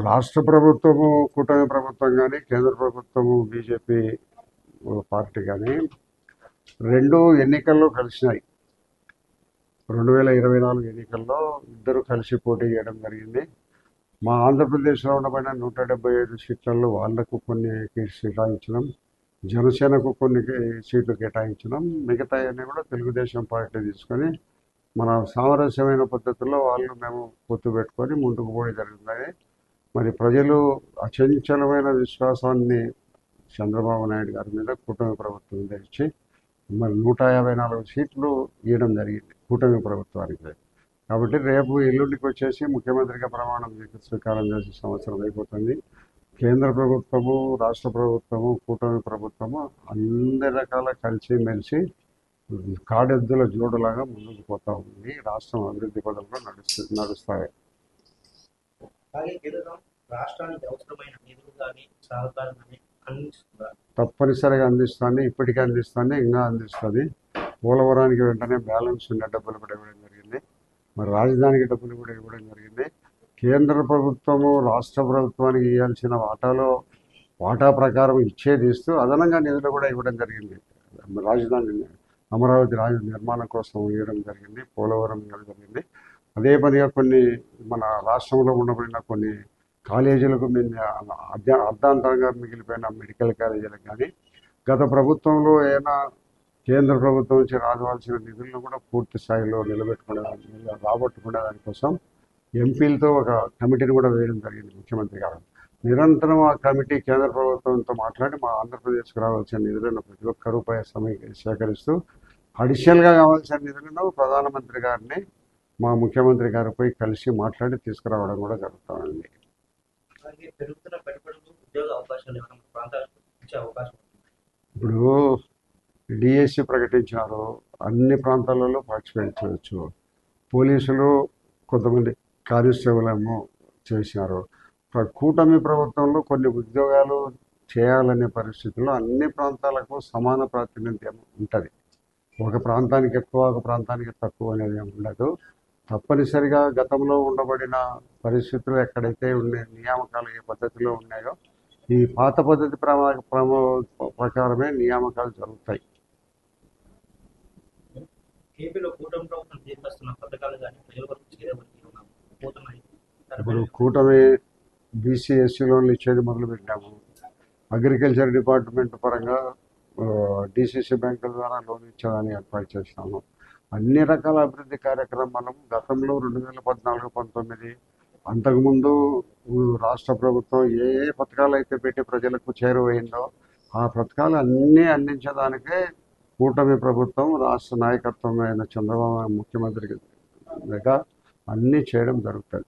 రాష్ట్ర ప్రభుత్వము కూటమి ప్రభుత్వం కానీ కేంద్ర ప్రభుత్వము బీజేపీ పార్టీ కానీ రెండు ఎన్నికల్లో కలిసినాయి. 2024 ఎన్నికల్లో ఇద్దరు కలిసి పోటీ చేయడం జరిగింది. మా ఆంధ్రప్రదేశ్లో ఉండబడిన 175 సీట్లలో వాళ్లకు కొన్ని కేటాయించడం, జనసేనకు కొన్ని సీట్లు కేటాయించడం, మిగతా అన్నీ కూడా తెలుగుదేశం పార్టీ తీసుకొని మన సామరస్యమైన పద్ధతుల్లో వాళ్ళు మేము పొత్తు పెట్టుకొని ముందుకు పోయి జరుగుతుంది. మరి ప్రజలు అచంచలమైన విశ్వాసాన్ని చంద్రబాబు నాయుడు గారి మీద కూటమి ప్రభుత్వం తెచ్చి మరి 154 సీట్లు ఇవ్వడం జరిగింది కూటమి ప్రభుత్వానికి. కాబట్టి రేపు ఎల్లుండికి వచ్చేసి ముఖ్యమంత్రిగా ప్రమాణం స్వీకారం చేసే సంవత్సరం అయిపోతుంది. కేంద్ర ప్రభుత్వము, రాష్ట్ర ప్రభుత్వము, కూటమి ప్రభుత్వము అన్ని రకాల కలిసి మెలిసి కాడెద్దుల జోడులాగా ముందుకు పోతా ఉంది. రాష్ట్రం అభివృద్ధి పదంలో నడుస్తాయి. రాష్ట్రానికి అవసరమైన నిధులు కానీ సహకారం కానీ తప్పనిసరిగా అందిస్తుంది. ఇప్పటికే అందిస్తుంది, ఇంకా అందిస్తుంది. పోలవరానికి వెంటనే బ్యాలెన్స్ ఉన్న డబ్బులు కూడా ఇవ్వడం జరిగింది. మరి రాజధానికి డబ్బులు కూడా ఇవ్వడం జరిగింది. కేంద్ర ప్రభుత్వము రాష్ట్ర ప్రభుత్వానికి ఇవ్వాల్సిన వాటా ప్రకారం ఇచ్చేది ఇస్తూ అదనంగా నిధులు కూడా ఇవ్వడం జరిగింది. రాజధాని అమరావతి నిర్మాణం కోసం ఇవ్వడం జరిగింది, పోలవరం ఇవ్వడం జరిగింది. అదే పనిగా కొన్ని మన రాష్ట్రంలో ఉండబడిన కొన్ని కాలేజీలకు అర్ధాంతరంగా మిగిలిపోయిన మెడికల్ కాలేజీలకు కానీ గత ప్రభుత్వంలో ఏమైనా కేంద్ర ప్రభుత్వం నుంచి రావాల్సిన నిధులను కూడా పూర్తి స్థాయిలో రాబట్టుకునే దానికోసం ఎంపీలతో ఒక కమిటీని కూడా వేయడం జరిగింది ముఖ్యమంత్రి గారు. నిరంతరం ఆ కమిటీ కేంద్ర ప్రభుత్వంతో మాట్లాడి మా ఆంధ్రప్రదేశ్కి రావాల్సిన నిధులను ప్రతి ఒక్క రూపాయి సేకరిస్తూ అడిషనల్గా కావాల్సిన నిధులను ప్రధానమంత్రి గారిని మా ముఖ్యమంత్రి గారిపై కలిసి మాట్లాడి తీసుకురావడం కూడా జరుగుతుంది. ఇప్పుడు డిఎస్సి ప్రకటించినారు, అన్ని ప్రాంతాలలో పార్టిసిపేట్ చేయవచ్చు. పోలీసులు కొంతమంది కానిస్టేబుల్ ఏమో చేసినారు. కూటమి ప్రభుత్వంలో కొన్ని ఉద్యోగాలు చేయాలనే పరిస్థితుల్లో అన్ని ప్రాంతాలకు సమాన ప్రాతినిధ్యం ఉంటుంది. ఒక ప్రాంతానికి ఎక్కువ, ఒక ప్రాంతానికి తక్కువ అనేది ఉండదు. తప్పనిసరిగా గతంలో ఉండబడిన పరిస్థితులు ఎక్కడైతే నియామకాలు ఏ పద్ధతిలో ఉన్నాయో ఈ పాత పద్ధతి ప్రకారమే నియామకాలు జరుగుతాయి. ఇప్పుడు కూటమి బీసీ ఎస్సీ లోన్లు ఇచ్చేది మొదలుపెట్టాము. అగ్రికల్చర్ డిపార్ట్మెంట్ పరంగా డిసిసి బ్యాంకుల ద్వారా లోన్ ఇచ్చేదాన్ని ఏర్పాటు చేసినాము. అన్ని రకాల అభివృద్ధి కార్యక్రమాలను గతంలో 2014-19 అంతకుముందు రాష్ట్ర ప్రభుత్వం ఏ పథకాలు అయితే పెట్టి ప్రజలకు చేరువైందో ఆ పథకాలు అన్నీ అందించడానికే కూటమి ప్రభుత్వం రాష్ట్ర నాయకత్వం అయిన చంద్రబాబు ముఖ్యమంత్రిగా అన్నీ చేయడం జరుగుతుంది.